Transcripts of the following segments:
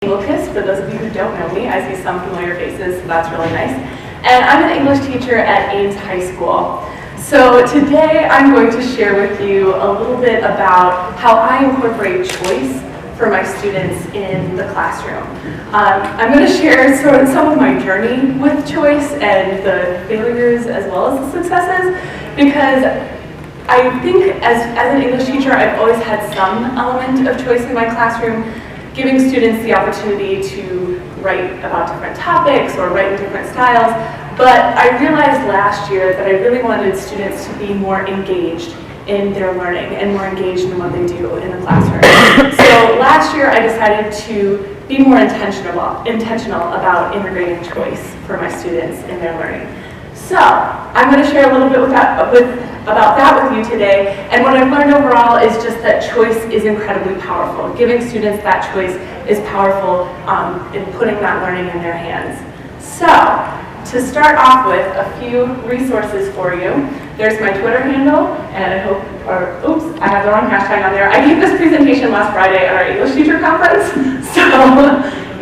Lucas, for those of you who don't know me. I see some familiar faces, so that's really nice. And I'm an English teacher at Ames High School. So today I'm going to share with you a little bit about how I incorporate choice for my students in the classroom. I'm going to share sort of some of my journey with choice and the failures as well as the successes, because I think as an English teacher, I've always had some element of choice in my classroom, giving students the opportunity to write about different topics or write in different styles. But I realized last year that I really wanted students to be more engaged in their learning and more engaged in what they do in the classroom. So last year I decided to be more intentional about integrating choice for my students in their learning. So I'm going to share a little bit about that with you today, and what I've learned overall is just that choice is incredibly powerful. Giving students that choice is powerful in putting that learning in their hands. So to start off with, a few resources for you. There's my Twitter handle, and I hope, oops, I have the wrong hashtag on there. I gave this presentation last Friday at our English teacher conference, so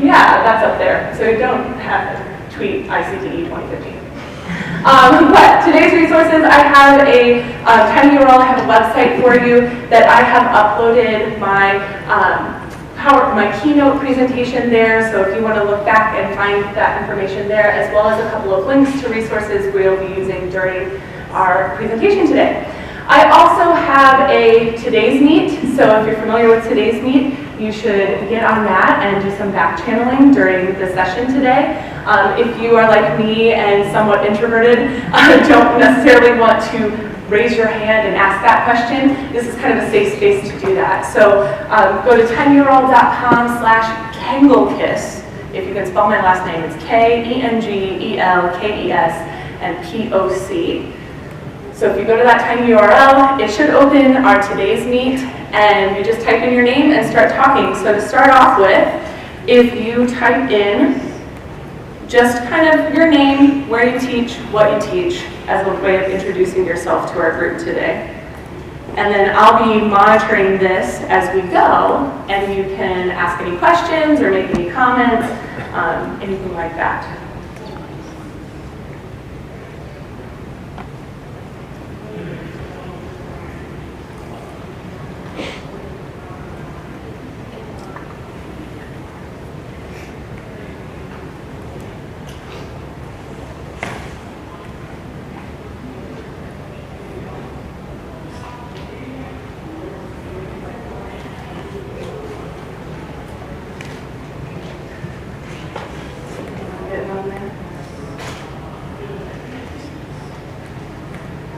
yeah, that's up there. So don't have to tweet ICTE 2015. But today's resources, I have a tiny URL, I have a website for you that I have uploaded my keynote presentation there, so if you want to look back and find that information there, as well as a couple of links to resources we'll be using during our presentation today. I also have a Today's Meet, so if you're familiar with Today's Meet, you should get on that and do some back channeling during the session today. If you are like me and somewhat introverted, don't necessarily want to raise your hand and ask that question, this is kind of a safe space to do that. So go to tinyurl.com/kengelkes. If you can spell my last name, it's KENGELKES and POC. So if you go to that tiny URL, it should open our Today's Meet, and you just type in your name and start talking. So to start off with, if you type in just kind of your name, where you teach, what you teach, as a way of introducing yourself to our group today. And then I'll be monitoring this as we go, and you can ask any questions or make any comments, anything like that.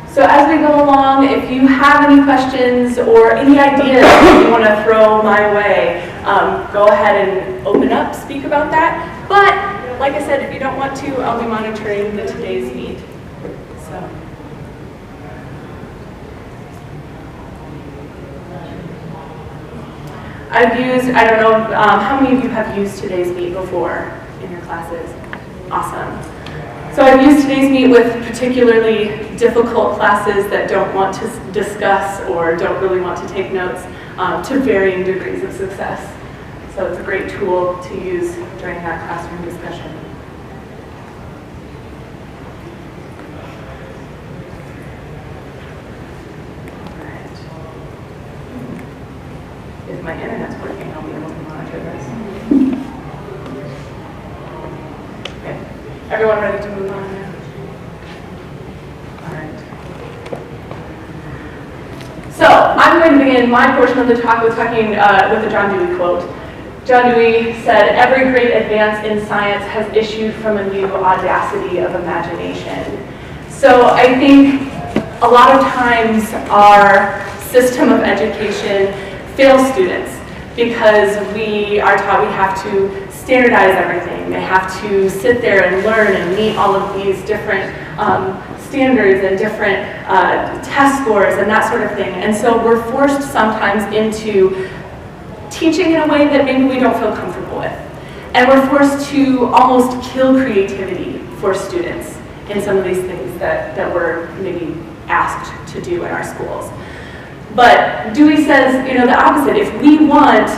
So as we go along, if you have any questions or any ideas that you want to throw my way, go ahead and open up, speak about that. But like I said, if you don't want to, I'll be monitoring the Today's Meet. So. I've used, I don't know, how many of you have used Today's Meet before in your classes? Awesome. So I've used Today's Meet with particularly difficult classes that don't want to discuss or don't really want to take notes to varying degrees of success. So it's a great tool to use during that classroom discussion. All right. If my internet's working, I'll be able to monitor this. Okay. Everyone ready to move on now? All right. So I'm going to begin my portion of the talk with talking with a John Dewey quote. John Dewey said, "Every great advance in science has issued from a new audacity of imagination." So I think a lot of times our system of education fails students because we are taught we have to standardize everything. They have to sit there and learn and meet all of these different standards and different test scores and that sort of thing. And so we're forced sometimes into teaching in a way that maybe we don't feel comfortable with. And we're forced to almost kill creativity for students in some of these things that we're maybe asked to do in our schools. But Dewey says, the opposite. If we want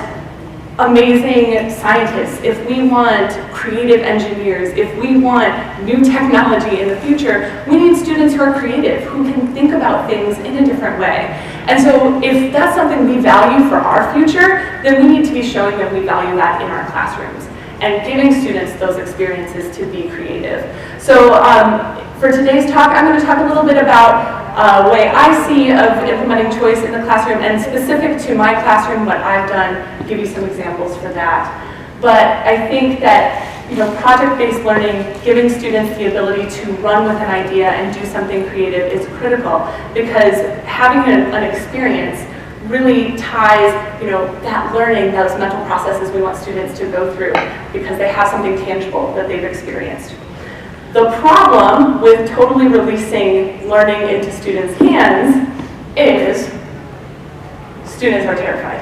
amazing scientists, if we want creative engineers, if we want new technology in the future, we need students who are creative, who can think about things in a different way. And so if that's something we value for our future, then we need to be showing that we value that in our classrooms and giving students those experiences to be creative. So for today's talk, I'm going to talk a little bit about a way I see of implementing choice in the classroom, and specific to my classroom, what I've done, give you some examples for that. But I think that project-based learning, giving students the ability to run with an idea and do something creative is critical, because having an experience really ties that learning, those mental processes we want students to go through, because they have something tangible that they've experienced. The problem with totally releasing learning into students' hands is students are terrified.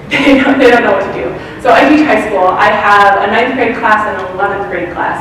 They don't know what to do. So I teach high school. I have a 9th grade class and an 11th grade class.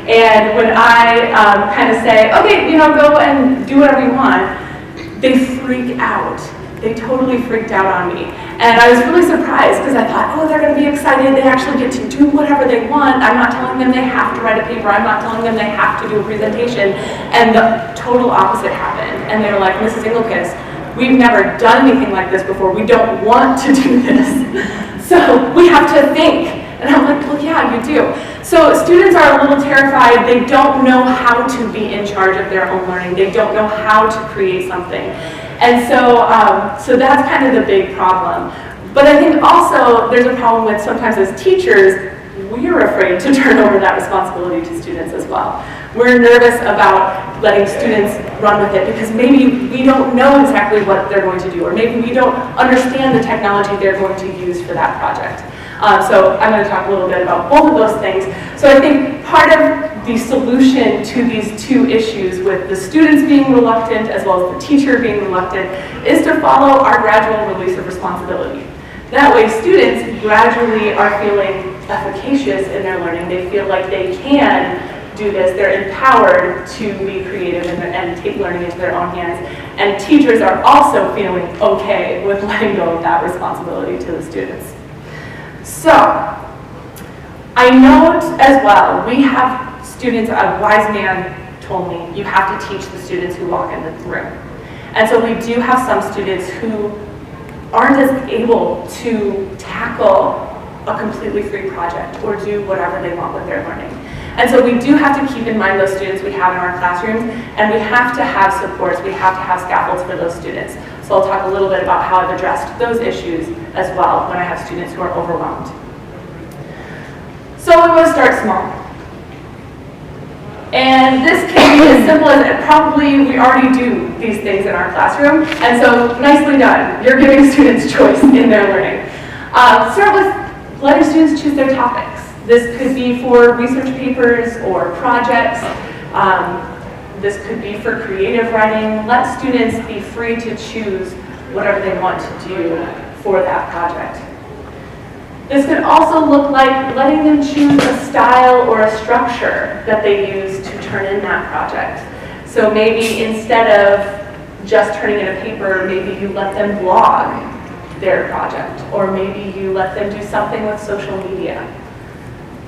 And when I kind of say, okay, go and do whatever you want, they freak out. They totally freaked out on me. And I was really surprised, because I thought, oh, they're going to be excited. They actually get to do whatever they want. I'm not telling them they have to write a paper. I'm not telling them they have to do a presentation. And the total opposite happened. And they were like, Mrs. Engelkis, we've never done anything like this before. We don't want to do this. So we have to think. And I'm like, well, yeah, you do. So students are a little terrified. They don't know how to be in charge of their own learning. They don't know how to create something. And so that's kind of the big problem. But I think also there's a problem with, sometimes as teachers, we're afraid to turn over that responsibility to students as well. We're nervous about letting students run with it, because maybe we don't know exactly what they're going to do, or maybe we don't understand the technology they're going to use for that project. So I'm going to talk a little bit about both of those things. So I think part of the solution to these two issues, with the students being reluctant as well as the teacher being reluctant, is to follow our gradual release of responsibility. That way students gradually are feeling efficacious in their learning. They feel like they can do this. They're empowered to be creative and take learning into their own hands. And teachers are also feeling okay with letting go of that responsibility to the students. So, I note as well, we have students, a wise man told me, you have to teach the students who walk in the room. And so we do have some students who aren't as able to tackle a completely free project or do whatever they want with their learning. And so we do have to keep in mind those students we have in our classrooms, and we have to have supports, we have to have scaffolds for those students. So I'll talk a little bit about how I've addressed those issues as well when I have students who are overwhelmed. So we want to start small. And this can be as simple as, probably we already do these things in our classroom, and so nicely done. You're giving students choice in their learning. Start with letting students choose their topics. This could be for research papers or projects. This could be for creative writing. Let students be free to choose whatever they want to do for that project. This could also look like letting them choose a style or a structure that they use to turn in that project. So maybe instead of just turning in a paper, maybe you let them blog their project, or maybe you let them do something with social media.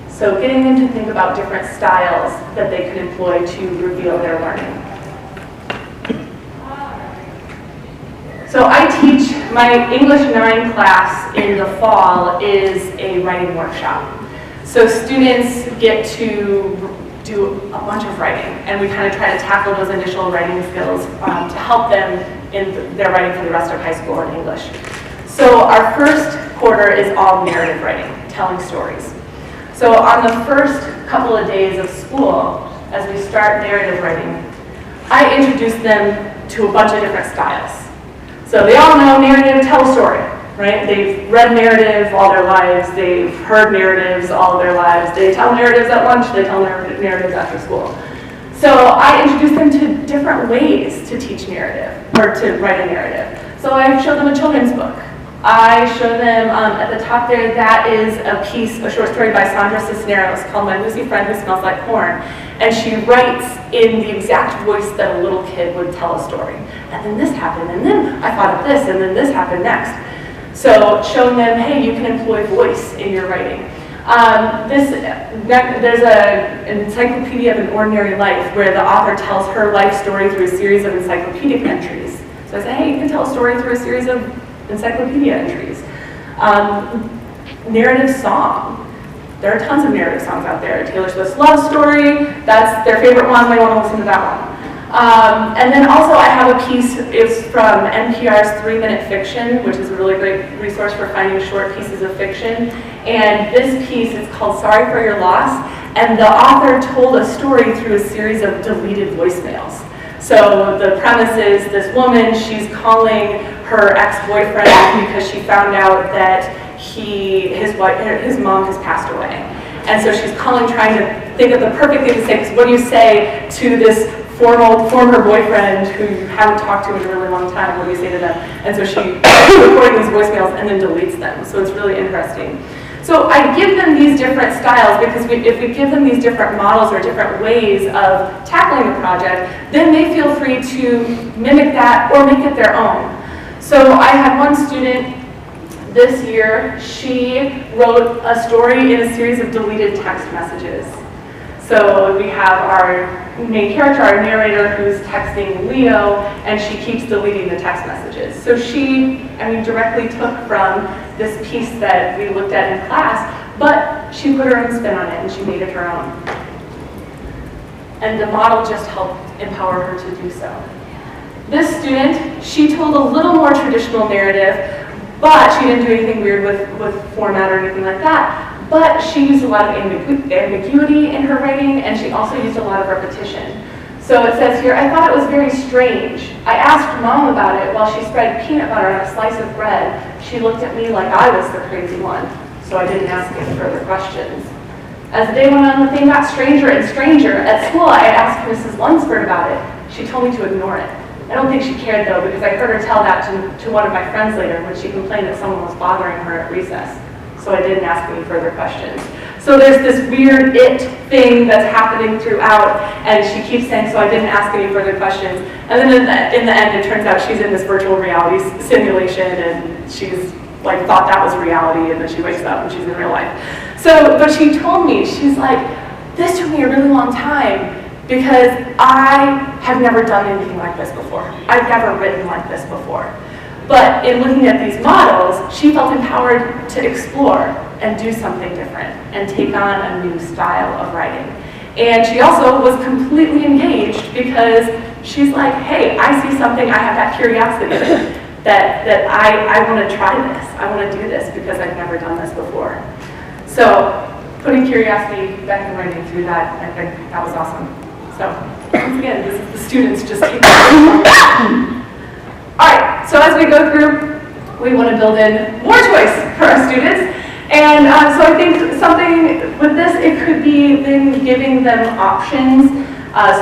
So getting them to think about different styles that they could employ to reveal their learning. So I teach, my English 9 class in the fall is a writing workshop. So students get to do a bunch of writing, and we kind of try to tackle those initial writing skills to help them in their writing for the rest of high school in English. So our first quarter is all narrative writing, telling stories. So on the first couple of days of school, as we start narrative writing, I introduce them to a bunch of different styles. So they all know narrative, tell a story, right? They've read narrative all their lives, they've heard narratives all their lives, they tell narratives at lunch, they tell narratives after school. So I introduce them to different ways to teach narrative, or to write a narrative. So I show them a children's book. I show them at the top there, that is a short story by Sandra Cisneros called My Lucy Friend Who Smells Like Corn. And she writes in the exact voice that a little kid would tell a story. And then this happened, and then I thought of this, and then this happened next. So showing them, hey, you can employ voice in your writing. There's an encyclopedia of an ordinary life where the author tells her life story through a series of encyclopedic entries. So I say, hey, you can tell a story through a series of encyclopedia entries. Narrative song. There are tons of narrative songs out there. Taylor Swift's Love Story, that's their favorite one, they want to listen to that one. And then also I have a piece, it's from NPR's 3-Minute Fiction, which is a really great resource for finding short pieces of fiction. And this piece is called Sorry for Your Loss, and the author told a story through a series of deleted voicemails. So the premise is this woman, she's calling her ex-boyfriend because she found out that his mom has passed away. And so she's calling, trying to think of the perfect thing to say, because what do you say to this former boyfriend who you haven't talked to in a really long time? What do you say to them? And so she's recording these voicemails and then deletes them. So it's really interesting. So I give them these different styles because if we give them these different models or different ways of tackling the project, then they feel free to mimic that or make it their own. So I had one student this year, she wrote a story in a series of deleted text messages. So we have our main character, our narrator, who's texting Leo, and she keeps deleting the text messages. So she, directly took from this piece that we looked at in class, but she put her own spin on it and she made it her own. And the model just helped empower her to do so. This student, she told a little more traditional narrative, but she didn't do anything weird with format or anything like that. But she used a lot of ambiguity in her writing, and she also used a lot of repetition. So it says here, I thought it was very strange. I asked Mom about it while she spread peanut butter on a slice of bread. She looked at me like I was the crazy one, so I didn't ask any further questions. As the day went on, the thing got stranger and stranger. At school, I asked Mrs. Lunsford about it. She told me to ignore it. I don't think she cared, though, because I heard her tell that to one of my friends later when she complained that someone was bothering her at recess. So I didn't ask any further questions. So there's this weird it thing that's happening throughout, and she keeps saying, so I didn't ask any further questions. And then in the end, it turns out she's in this virtual reality simulation, and she's thought that was reality, and then she wakes up and she's in real life. So, but she told me, she's like, this took me a really long time because I have never done anything like this before. I've never written like this before. But in looking at these models, she felt empowered to explore and do something different and take on a new style of writing. And she also was completely engaged because she's like, hey, I see something, I have that curiosity that I want to try this. I want to do this because I've never done this before. So putting curiosity back in writing through that, I think that was awesome. So once again, this is the students just keep going. All right, so as we go through, we want to build in more choice for our students. And so I think something with this, it could be then giving them options.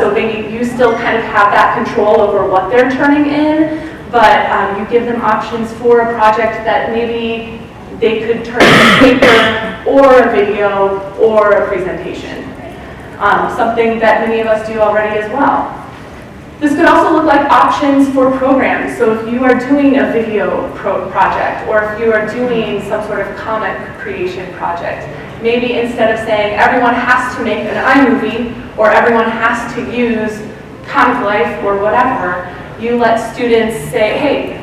So maybe you still kind of have that control over what they're turning in, but you give them options for a project that maybe they could turn into a paper or a video or a presentation. Something that many of us do already as well. This could also look like options for programs. So if you are doing a video project, or if you are doing some sort of comic creation project, maybe instead of saying everyone has to make an iMovie, or everyone has to use Comic Life, or whatever, you let students say, hey,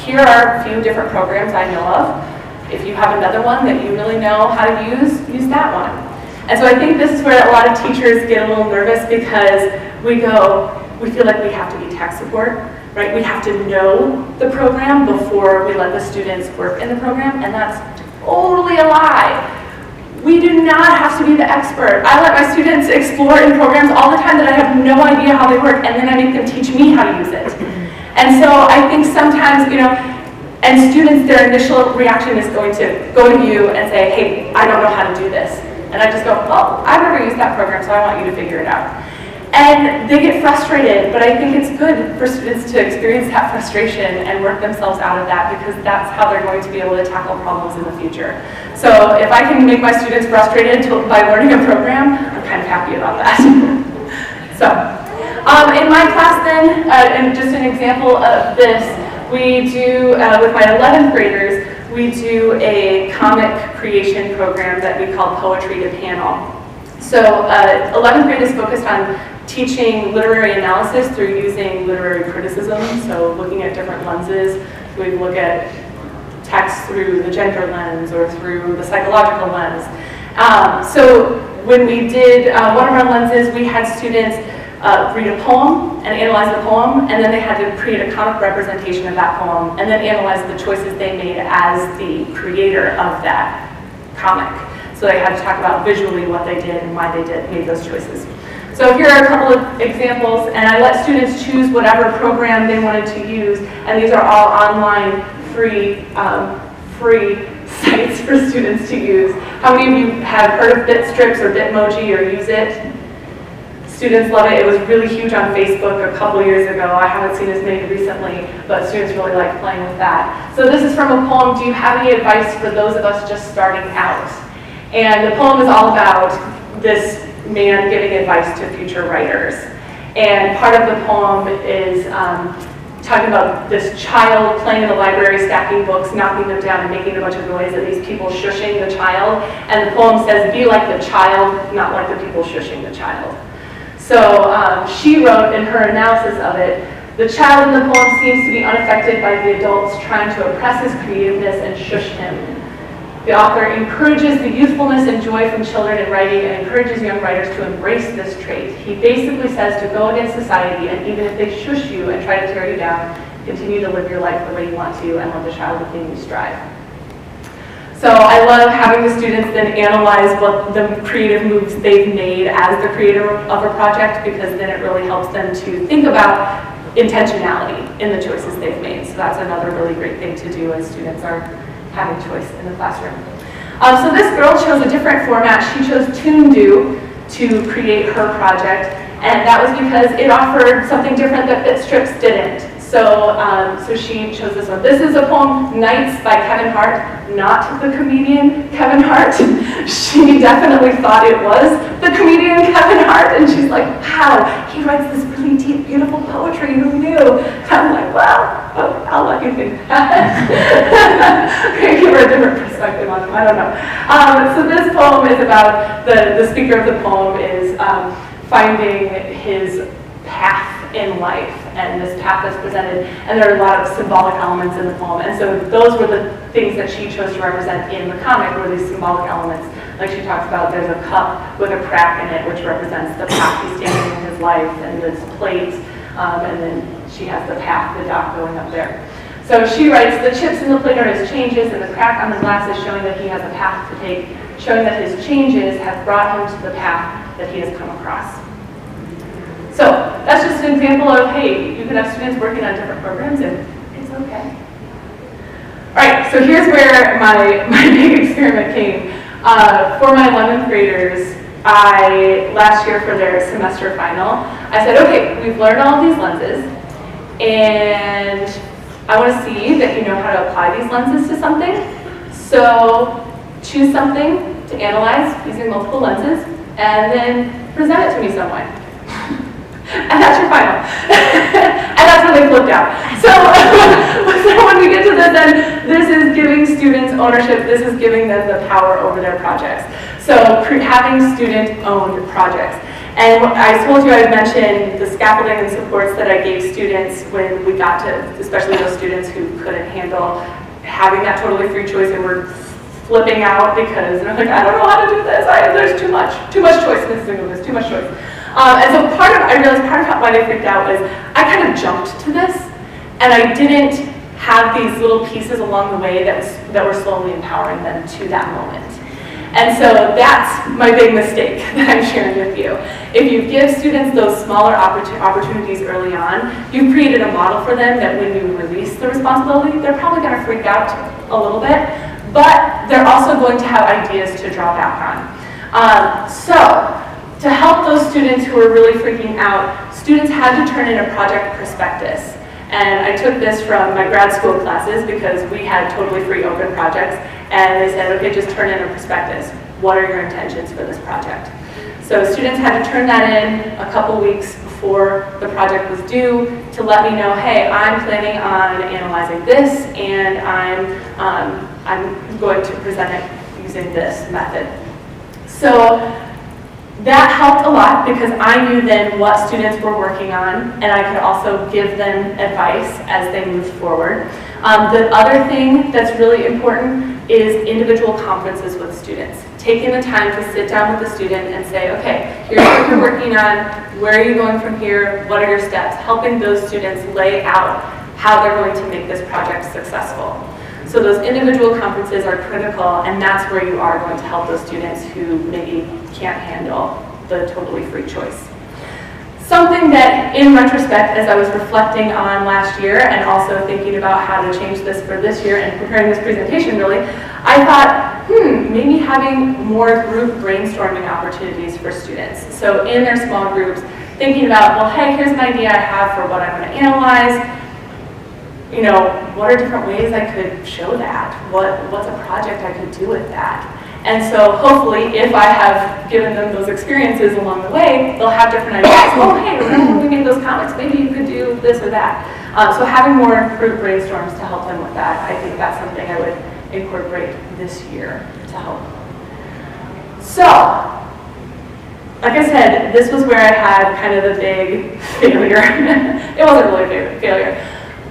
here are a few different programs I know of. If you have another one that you really know how to use that one. And so I think this is where a lot of teachers get a little nervous because we feel like we have to be tech support, right? We have to know the program before we let the students work in the program, and that's totally a lie. We do not have to be the expert. I let my students explore in programs all the time that I have no idea how they work, and then I make them teach me how to use it. And so I think sometimes, and students, their initial reaction is going to go to you and say, hey, I don't know how to do this. And I just go, well, I've never used that program, so I want you to figure it out. And they get frustrated, but I think it's good for students to experience that frustration and work themselves out of that, because that's how they're going to be able to tackle problems in the future. So if I can make my students frustrated by learning a program, I'm kind of happy about that. So in my class then, and just an example of this, we do, with my 11th graders, we do a comic creation program that we call Poetry to Panel. So 11th grade is focused on teaching literary analysis through using literary criticism, so looking at different lenses. We look at text through the gender lens or through the psychological lens. So when we did one of our lenses, we had students read a poem and analyze the poem, and then they had to create a comic representation of that poem, and then analyze the choices they made as the creator of that comic. So they had to talk about visually what they did and why they made those choices. So here are a couple of examples, and I let students choose whatever program they wanted to use, and these are all online, free sites for students to use. How many of you have heard of Bitstrips or Bitmoji or use it? Students love it. It was really huge on Facebook a couple years ago. I haven't seen as many recently, but students really like playing with that. So this is from a poem, Do You Have Any Advice for Those of Us Just Starting Out? And the poem is all about this man giving advice to future writers. And part of the poem is talking about this child playing in the library, stacking books, knocking them down, and making a bunch of noise, and these people shushing the child. And the poem says, be like the child, not like the people shushing the child. So she wrote in her analysis of it, the child in the poem seems to be unaffected by the adults trying to oppress his creativeness and shush him. The author encourages the youthfulness and joy from children in writing and encourages young writers to embrace this trait. He basically says to go against society, and even if they shush you and try to tear you down, continue to live your life the way you want to and let the child within you strive. So I love having the students then analyze what the creative moves they've made as the creator of a project, because then it really helps them to think about intentionality in the choices they've made. So that's another really great thing to do as students are having choice in the classroom. So this girl chose a different format. She chose Toon-Do to create her project, and that was because it offered something different that Bitstrips didn't. So she chose this one. This is a poem, Nights by Kevin Hart, not the comedian Kevin Hart. She definitely thought it was the comedian Kevin Hart, and she's like, wow, he writes this really deep, beautiful poetry, who knew? I'm like, well, I'll let you think that. Give her a different perspective on him, I don't know. So this poem is about, the speaker of the poem is finding his path in life, and this path is presented, and there are a lot of symbolic elements in the poem, and so those were the things that she chose to represent in the comic, were these symbolic elements. Like she talks about, there's a cup with a crack in it, which represents the path he's taking in his life, and this plate, and then she has the path, the dock going up there. So she writes, the chips in the plate are his changes, and the crack on the glass is showing that he has a path to take, showing that his changes have brought him to the path that he has come across. So that's just an example of, hey, you can have students working on different programs, and it's okay. All right, so here's where my big experiment came. For my 11th graders, last year for their semester final, I said, okay, we've learned all of these lenses, and I want to see that you know how to apply these lenses to something. So choose something to analyze using multiple lenses, and then present it to me some way. And that's your final. And that's where they flipped out. So when we get to this, then this is giving students ownership. This is giving them the power over their projects. So having student-owned projects. And I told you I mentioned the scaffolding and supports that I gave students when we got to, especially those students who couldn't handle having that totally free choice and were flipping out because they're like, I don't know how to do this. There's too much choice in this thing. There's too much choice. And so I realized part of why they freaked out was I kind of jumped to this, and I didn't have these little pieces along the way that were slowly empowering them to that moment. And so that's my big mistake that I'm sharing with you. If you give students those smaller opportunities early on, you've created a model for them that when you release the responsibility, they're probably going to freak out a little bit, but they're also going to have ideas to draw back on. So to help those students who are really freaking out, students had to turn in a project prospectus. And I took this from my grad school classes because we had totally free open projects. And they said, okay, just turn in a prospectus. What are your intentions for this project? So students had to turn that in a couple weeks before the project was due to let me know, hey, I'm planning on analyzing this, and I'm I'm going to present it using this method. So that helped a lot because I knew then what students were working on, and I could also give them advice as they moved forward. The other thing that's really important is individual conferences with students. Taking the time to sit down with the student and say, okay, here's what you're working on, where are you going from here, what are your steps, helping those students lay out how they're going to make this project successful. So those individual conferences are critical, and that's where you are going to help those students who maybe can't handle the totally free choice. Something that, in retrospect, as I was reflecting on last year and also thinking about how to change this for this year and preparing this presentation really, I thought, maybe having more group brainstorming opportunities for students. So in their small groups, thinking about, well, hey, here's an idea I have for what I'm going to analyze. You know, what are different ways I could show that? What's a project I could do with that? And so hopefully, if I have given them those experiences along the way, they'll have different ideas. Oh, hey, remember when we made those comics? Maybe you could do this or that. So having more group brainstorms to help them with that, I think that's something I would incorporate this year to help. So, like I said, this was where I had kind of the big failure. It wasn't really a big failure.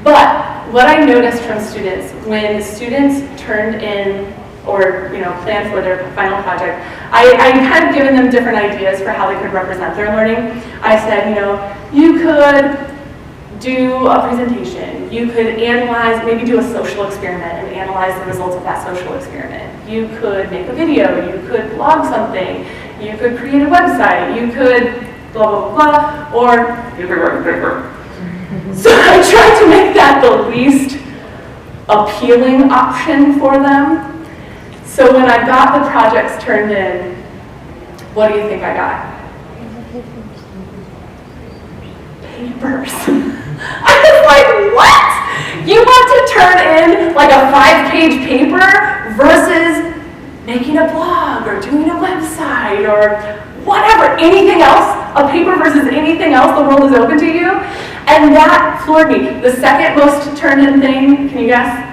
But what I noticed from students, when students turned in or planned for their final project, I kind of given them different ideas for how they could represent their learning. I said, you could do a presentation. You could analyze, maybe do a social experiment and analyze the results of that social experiment. You could make a video. You could blog something. You could create a website. You could blah, blah, blah, or you could write a paper. So I tried to make that the least appealing option for them. So when I got the projects turned in, what do you think I got? Papers. I was like, what? You want to turn in like a 5-page paper versus making a blog or doing a website or whatever, anything else, a paper versus anything else, the world is open to you. And that floored me. The second most turned in thing, can you guess?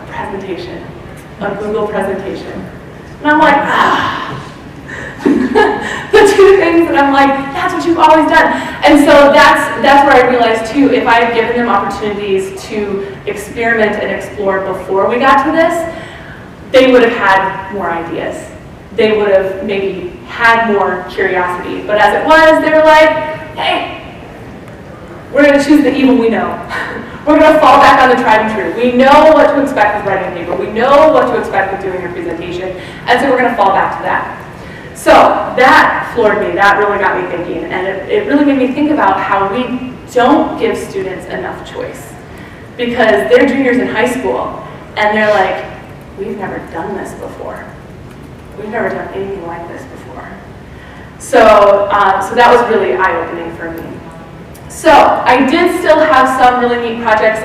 Presentation, a Google presentation. And I'm like, the two things that I'm like, that's what you've always done. And so that's where I realized too, if I had given them opportunities to experiment and explore before we got to this, they would have had more ideas. They would have maybe had more curiosity. But as it was, they were like, hey, we're going to choose the evil we know. We're going to fall back on the tried and true. We know what to expect with writing a paper. We know what to expect with doing a presentation. And so we're going to fall back to that. So that floored me. That really got me thinking. And it really made me think about how we don't give students enough choice. Because they're juniors in high school. And they're like, we've never done this before. We've never done anything like this before. So that was really eye-opening for me. So I did still have some really neat projects.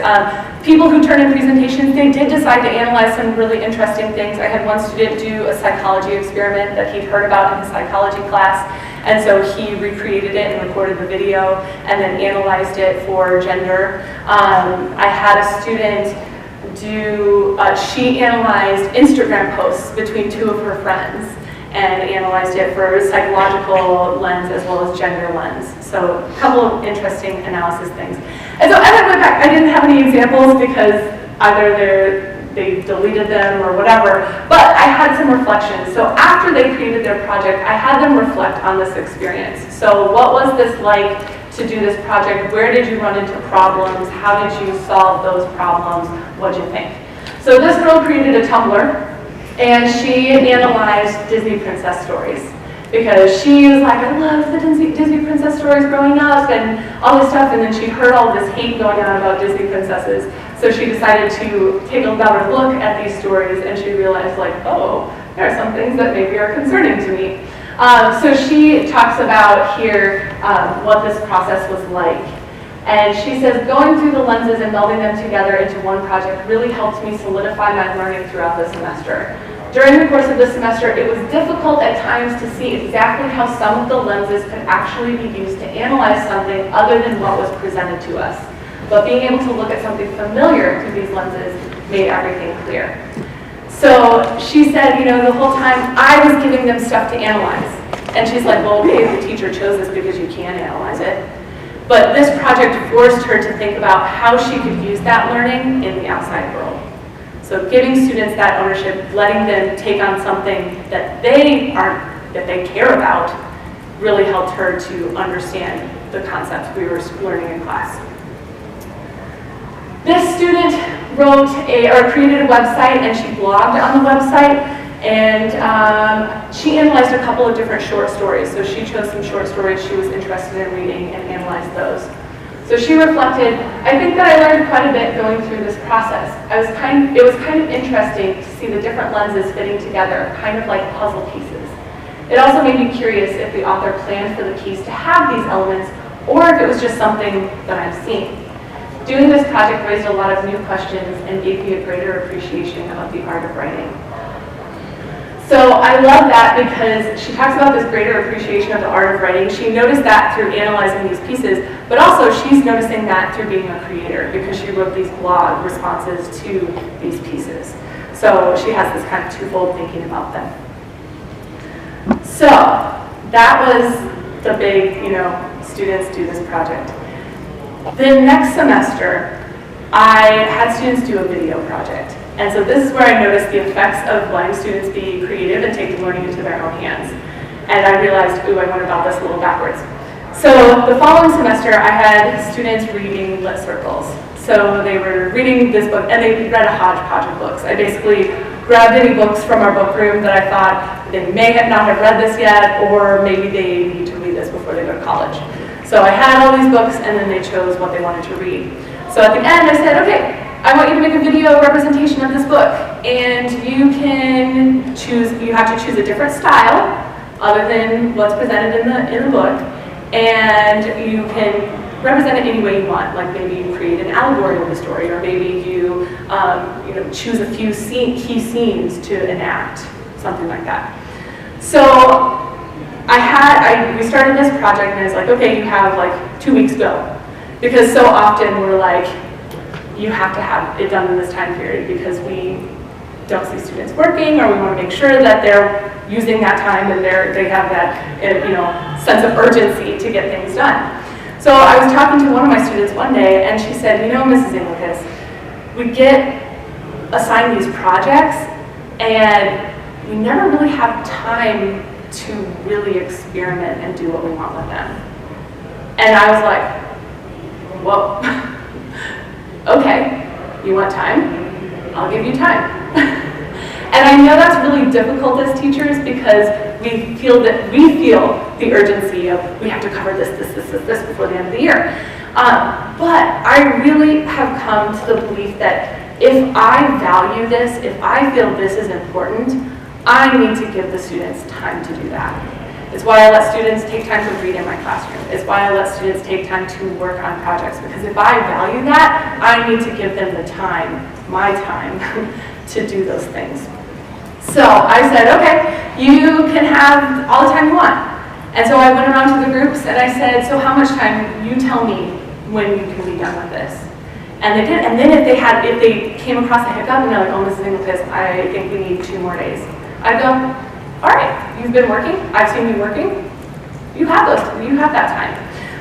People who turned in presentations, they did decide to analyze some really interesting things. I had one student do a psychology experiment that he'd heard about in his psychology class, and so he recreated it and recorded the video and then analyzed it for gender. I had a student she analyzed Instagram posts between two of her friends and analyzed it for psychological lens as well as gender lens. So a couple of interesting analysis things. And so as I went back, I didn't have any examples because either they deleted them or whatever, but I had some reflections. So after they created their project, I had them reflect on this experience. So what was this like to do this project? Where did you run into problems? How did you solve those problems? What did you think? So this girl created a Tumblr, and she analyzed Disney princess stories. Because she was like, I loved the Disney princess stories growing up and all this stuff, and then she heard all this hate going on about Disney princesses. So she decided to take a better look at these stories, and she realized, like, oh, there are some things that maybe are concerning to me. So she talks about here what this process was like. And she says, going through the lenses and melding them together into one project really helped me solidify my learning throughout the semester. During the course of the semester, it was difficult at times to see exactly how some of the lenses could actually be used to analyze something other than what was presented to us. But being able to look at something familiar through these lenses made everything clear. So she said, the whole time I was giving them stuff to analyze. And she's like, well, okay, the teacher chose this because you can analyze it. But this project forced her to think about how she could use that learning in the outside world. So giving students that ownership, letting them take on something that they care about, really helped her to understand the concepts we were learning in class. This student created a website, and she blogged on the website, and she analyzed a couple of different short stories. So she chose some short stories she was interested in reading and analyzed those. So she reflected, I think that I learned quite a bit going through this process. It was kind of interesting to see the different lenses fitting together, kind of like puzzle pieces. It also made me curious if the author planned for the piece to have these elements, or if it was just something that I've seen. Doing this project raised a lot of new questions and gave me a greater appreciation of the art of writing. So I love that because she talks about this greater appreciation of the art of writing. She noticed that through analyzing these pieces, but also she's noticing that through being a creator because she wrote these blog responses to these pieces. So she has this kind of twofold thinking about them. So that was the big, students do this project. The next semester, I had students do a video project. And so this is where I noticed the effects of letting students be creative and take the learning into their own hands. And I realized, ooh, I went about this a little backwards. So the following semester, I had students reading lit circles. So they were reading this book, and they read a hodgepodge of books. I basically grabbed any books from our book room that I thought they may not have read this yet, or maybe they need to read this before they go to college. So I had all these books, and then they chose what they wanted to read. So at the end, I said, okay, I want you to make a video representation of this book, and you have to choose a different style other than what's presented in the book, and you can represent it any way you want. Like maybe you create an allegory of the story, or maybe you choose a few key scenes to enact, something like that. So we started this project, and I was like, okay, you have like 2 weeks go, because so often we're like, you have to have it done in this time period because we don't see students working, or we want to make sure that they're using that time and they have that sense of urgency to get things done. So I was talking to one of my students one day, and she said, Mrs. Inglicus, we get assigned these projects, and we never really have time to really experiment and do what we want with them. And I was like, whoa. Okay, you want time? I'll give you time. And I know that's really difficult as teachers because we feel the urgency of we have to cover this before the end of the year. But I really have come to the belief that if I value this, if I feel this is important, I need to give the students time to do that. It's why I let students take time to read in my classroom. It's why I let students take time to work on projects, because if I value that, I need to give them the time, my time, to do those things. So I said, okay, you can have all the time you want. And so I went around to the groups and I said, so how much time? You tell me when you can be done with this. And they did. And then if they came across a hiccup and they're like, oh, Mrs. Inglicus, I think we need 2 more days. I'd go, all right, you've been working, I've seen you working, you have that time.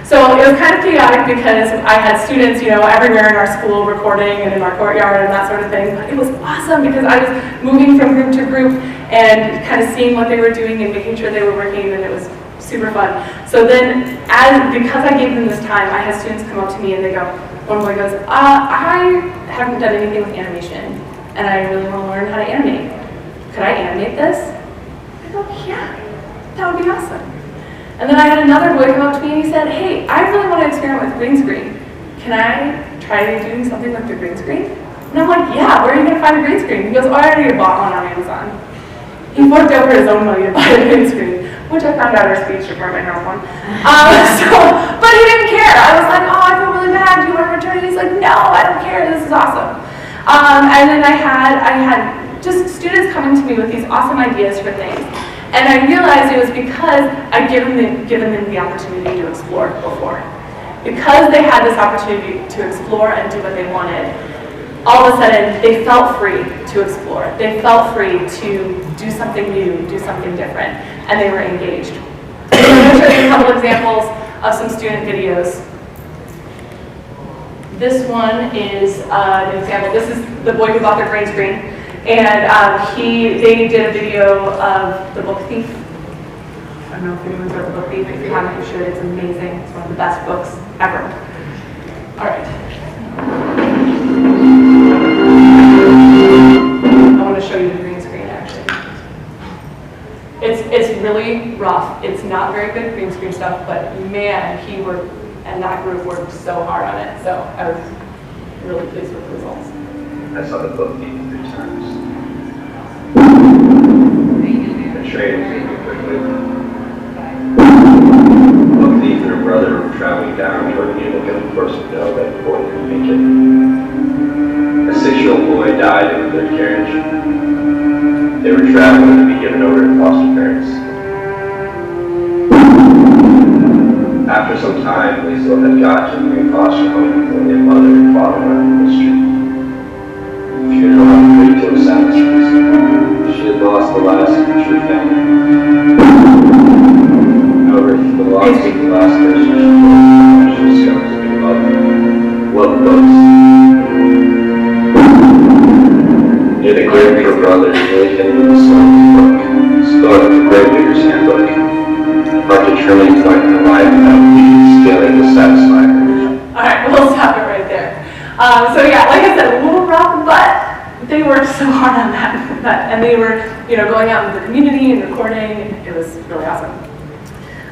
So it was kind of chaotic because I had students, everywhere in our school recording and in our courtyard and that sort of thing, but it was awesome because I was moving from group to group and kind of seeing what they were doing and making sure they were working, and it was super fun. So then, because I gave them this time, I had students come up to me and they go, one boy goes, I haven't done anything with animation and I really want to learn how to animate. Could I animate this? I go, yeah, that would be awesome. And then I had another boy come up to me and he said, hey, I really want to experiment with green screen. Can I try doing something with the green screen? And I'm like, yeah, where are you going to find a green screen? He goes, oh, I already bought one on Amazon. He forked over his own money to buy a green screen, which I found out our speech department has one. But he didn't care. I was like, oh, I feel really bad. Do you want to return it? He's like, no, I don't care. This is awesome. And then I had just students coming to me with these awesome ideas for things. And I realized it was because I'd given them the opportunity to explore before. Because they had this opportunity to explore and do what they wanted, all of a sudden they felt free to explore. They felt free to do something new, do something different, and they were engaged. So I'm going to show you a couple examples of some student videos. This one is an example. This is the boy who bought their green screen, and they did a video of The Book Thief. I don't know if anyone's read The Book Thief. If you haven't, you should. It's amazing. It's one of the best books ever. All right. I want to show you the green screen, actually. It's really rough. It's not very good green screen stuff, but man, he worked, and that group worked so hard on it. So I was really pleased with the results. I saw The Book Thief 3 times. The train came quickly. The Book Thief and her brother were traveling down toward Munich, and of course we know that the boy couldn't make it. A 6-year-old boy died in the third carriage. They were traveling to be given over to foster parents. After some time, Liesl had got to the new foster home with only a mother and father left in the street. The funeral had a great deal of sadness for Liesl. She had lost the last of the true family. However, the loss of the last person she discovered to be loved books. Near the grave of her brother, Daly hid in the book, the Gravedigger's Handbook, marked a turning point in her life that failing to satisfy her. All right, we'll stop it right there. So yeah, like I said, a little rough, but they worked so hard on that, and they were, going out into the community and recording, and it was really awesome.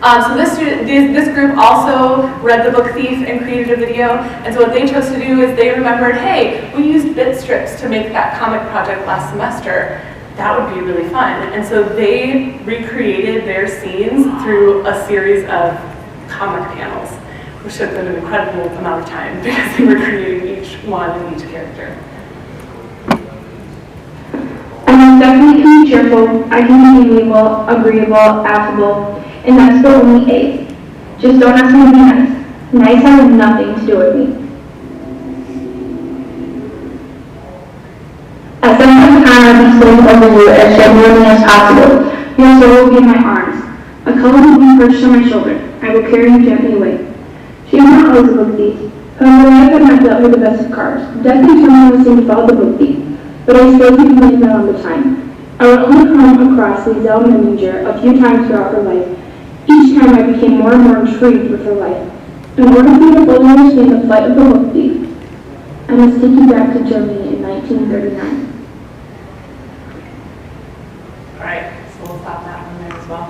So this group also read The Book Thief and created a video, and so what they chose to do is they remembered, hey, we used bit strips to make that comic project last semester. That would be really fun. And so they recreated their scenes through a series of comic panels, which took them an incredible amount of time because they were creating each one and each character. I'm definitely can be cheerful, I can be amiable, agreeable, affable, and that's the only A. Just don't ask me to be nice. Nice has nothing to do with me. At some point in time, I'll be sitting over you as genuinely as possible. Your soul will be in my arms. A color will be perched on my shoulder. I will carry you gently away. She was not always a book thief. However, life had not dealt her the best of cards. Death and turmoil seemed to follow the book thief, but I still keep believing that all the time. I would only come across Liesl Meminger a few times throughout her life. Each time I became more and more intrigued with her life. In order for me to fully understand the plight of the book thief, I must take you back to Germany in 1939. Alright, so we'll stop that one there as well.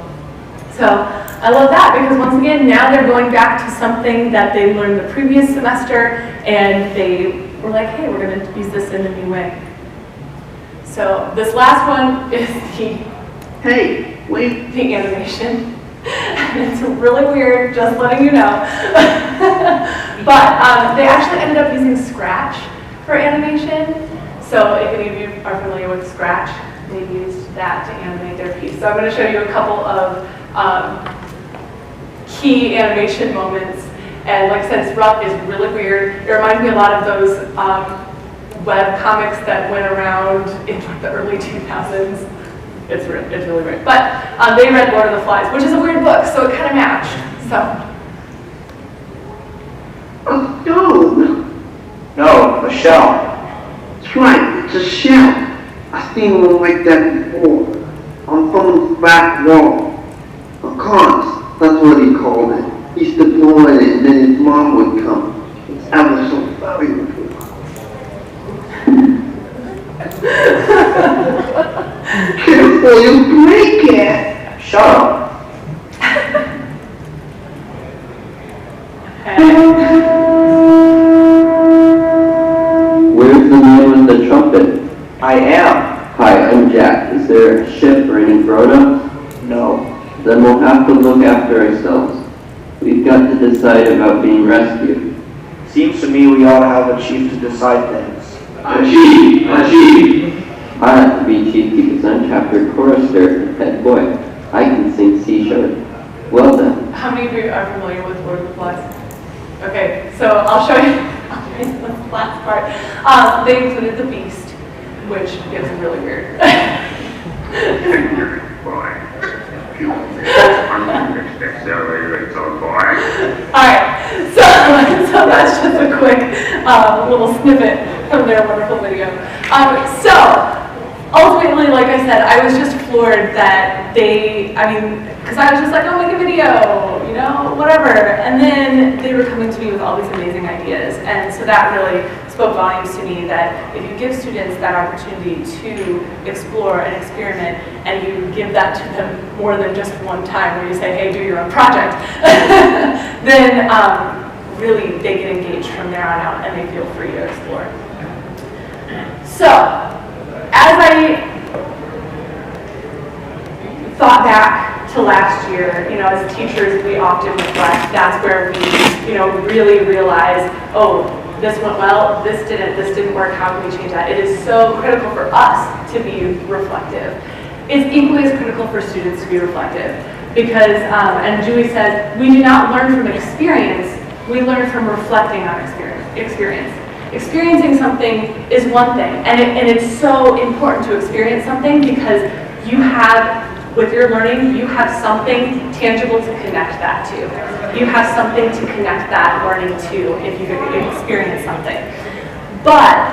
So I love that because once again, now they're going back to something that they learned the previous semester, and they were like, hey, we're going to use this in a new way. So this last one is the animation. It's really weird, just letting you know. But they actually ended up using Scratch for animation. So if any of you are familiar with Scratch, they used that to animate their piece. So I'm going to show you a couple of key animation moments. And like I said, it's rough, it's really weird. It reminds me a lot of those web comics that went around in the early 2000s. It's really weird. But they read Lord of the Flies, which is a weird book, so it kind of matched. So. A stone? No, a shell. That's right, it's a shell. I've seen one like that before, on someone's back wall. A conch, that's what he called it. He used to blow in it, and then his mom would come. It's ever so very good. Careful, you'll break it! Shut up. Where's the man with the trumpet? I am. Hi, I'm Jack. Is there a ship or any grown-ups? No. Then we'll have to look after ourselves. We've got to decide about being rescued. Seems to me we ought to have a chief to decide things. A chief! I have to be chief because I'm chapter chorister and head boy. I can sing C sharp. Well then. How many of you are familiar with Lord of the Flies? Okay, so I'll show you the last part. They included the Beast, which is really weird. Alright, so that's just a quick little snippet from their wonderful video. So, ultimately, like I said, I was just floored that because I was just like, oh, make a video, whatever. And then they were coming to me with all these amazing ideas. And so that really spoke volumes to me that if you give students that opportunity to explore and experiment, and you give that to them more than just one time where you say, hey, do your own project, then really they get engaged from there on out and they feel free to explore. So, as I thought back to last year, as teachers, we often reflect. That's where we, really realize, oh, this went well, this didn't work, how can we change that? It is so critical for us to be reflective. It's equally as critical for students to be reflective because, and Julie says, we do not learn from experience, we learn from reflecting on experience. Experiencing something is one thing, and it's so important to experience something because you have, with your learning, you have something tangible to connect that to. You have something to connect that learning to if you experience something. But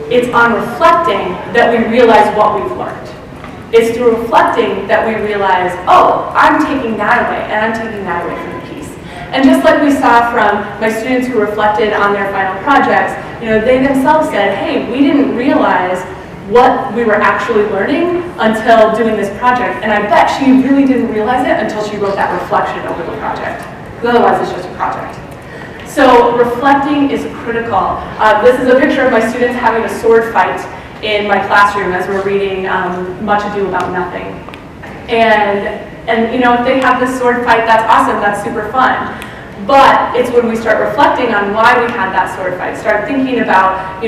it's on reflecting that we realize what we've learned. It's through reflecting that we realize, oh, I'm taking that away, and I'm taking that away from the piece. And just like we saw from my students who reflected on their final projects, they themselves said, hey, we didn't realize what we were actually learning until doing this project. And I bet she really didn't realize it until she wrote that reflection over the project. Because otherwise it's just a project. So reflecting is critical. This is a picture of my students having a sword fight in my classroom as we're reading Much Ado About Nothing. And if they have this sword fight, that's awesome, that's super fun. But it's when we start reflecting on why we had that sword fight, start thinking about,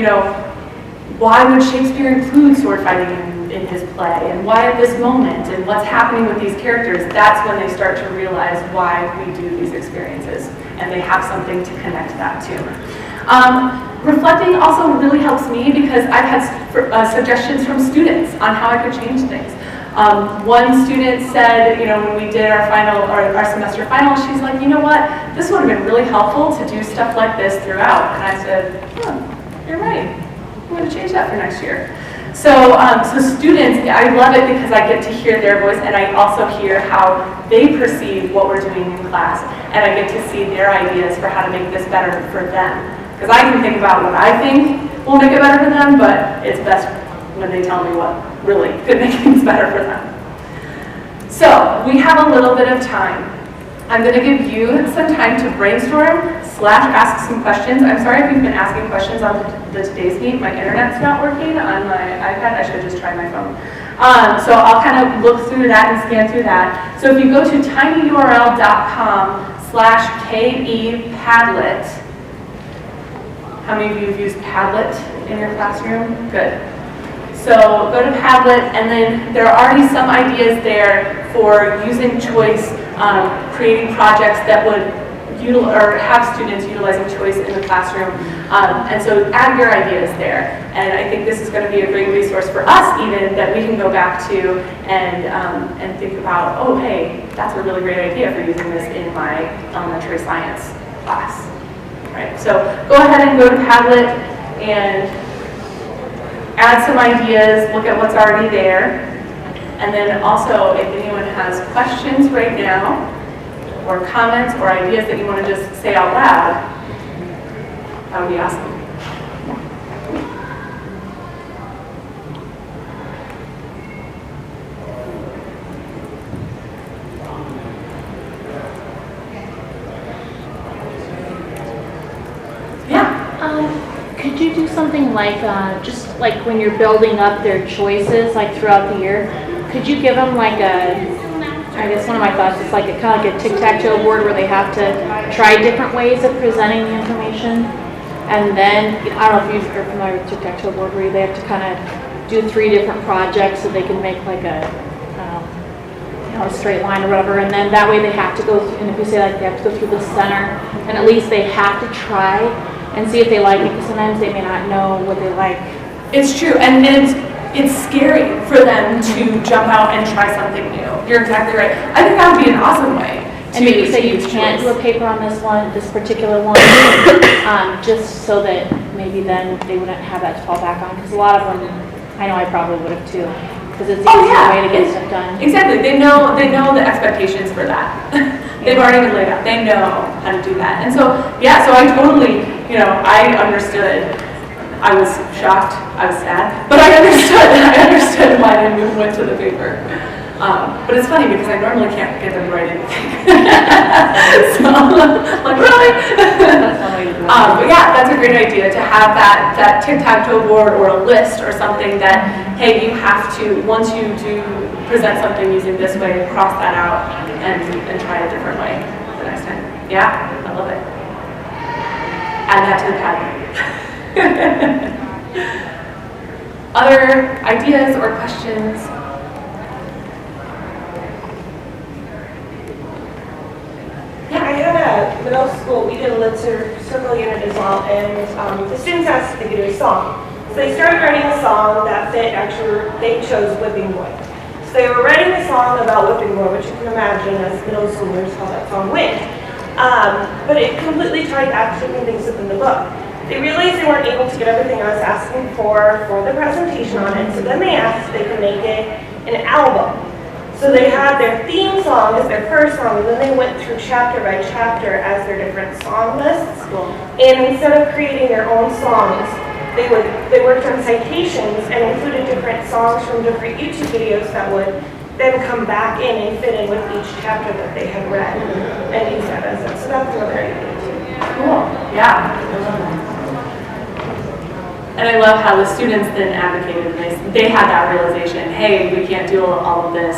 why would Shakespeare include sword fighting in his play, and why at this moment, and what's happening with these characters, that's when they start to realize why we do these experiences, and they have something to connect that to. Reflecting also really helps me because I've had suggestions from students on how I could change things. One student said, when we did our semester final, she's like, you know what, this would have been really helpful to do stuff like this throughout. And I said, oh, you're right. I'm going to change that for next year. So students, I love it because I get to hear their voice and I also hear how they perceive what we're doing in class. And I get to see their ideas for how to make this better for them. Because I can think about what I think will make it better for them, but it's best when they tell me what really could make things better for them. So we have a little bit of time. I'm going to give you some time to brainstorm/ask some questions. I'm sorry if you've been asking questions on the Today's Meet. My internet's not working on my iPad. I should just try my phone. So I'll kind of look through that and scan through that. So if you go to tinyurl.com/KEPadlet, how many of you have used Padlet in your classroom? Good. So go to Padlet, and then there are already some ideas there for using choice, creating projects that would have students utilizing choice in the classroom. And so add your ideas there. And I think this is going to be a great resource for us even that we can go back to and think about, oh, hey, that's a really great idea for using this in my elementary science class. Right? So go ahead and go to Padlet and add some ideas, look at what's already there. And then also, if anyone has questions right now, or comments or ideas that you want to just say out loud, that would be awesome. Could you do something like, just like when you're building up their choices, like throughout the year, could you give them like I guess one of my thoughts is like kind of like a tic-tac-toe board where they have to try different ways of presenting the information, and then, I don't know if you're familiar with tic-tac-toe board where they have to kind of do 3 different projects so they can make like a straight line or whatever, and then that way they have to go through, and if you say like they have to go through the center, and at least they have to try and see if they like it, because sometimes they may not know what they like. It's true, and it's scary for them to jump out and try something new. You're exactly right. I think that would be an awesome way. And maybe say you can't do a paper on this particular one, just so that maybe then they wouldn't have that to fall back on, because a lot of them, I know I probably would have too, because it's the easier way to get stuff done. Exactly. They know the expectations for that. They've already been laid out. They know how to do that. And so, yeah, so I totally, I understood. I was shocked. I was sad. But I understood why they went to the paper. But it's funny because I normally can't get them to write anything. So, like, really? But yeah, that's a great idea to have that tic-tac-toe board or a list or something that, hey, you have to, once you do present something using this way, cross that out and try a different way the next time. Yeah, I love it. Add that to the pattern. Other ideas or questions? I had a middle school, we did a lit circle unit as well, and the students asked if they could do a song. So they started writing a song that fit, actually, they chose Whipping Boy. So they were writing a song about Whipping Boy, which you can imagine as middle schoolers how that song went. But it completely tried back to different things within the book. They realized they weren't able to get everything I was asking for the presentation on it, so then they asked if they could make it an album. So they had their theme song as their first song, and then they went through chapter by chapter as their different song lists. Cool. And instead of creating their own songs, they worked on citations and included different songs from different YouTube videos that would then come back in and fit in with each chapter that they had read and use that as it. So that's another idea too. Cool. Yeah. And I love how the students then advocated, and they had that realization, hey, we can't do all of this.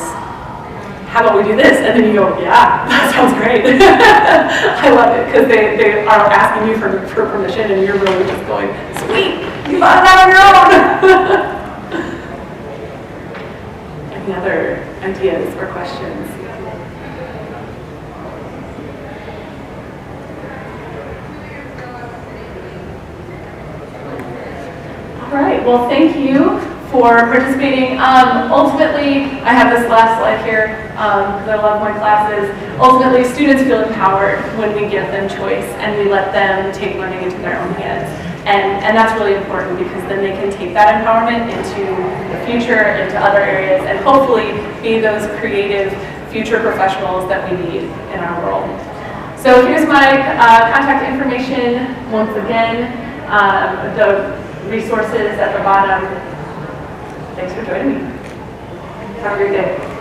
How about we do this? And then you go, yeah, that sounds great. I love it, because they are asking you for permission, and you're really just going, sweet, you thought of that on your own. Any other ideas or questions? All right, well, thank you for participating. Ultimately, I have this last slide here because I love my classes. Ultimately, students feel empowered when we give them choice and we let them take learning into their own hands. And that's really important because then they can take that empowerment into the future, into other areas, and hopefully be those creative future professionals that we need in our world. So here's my contact information once again. The resources at the bottom. Thanks for joining me. Have a great day.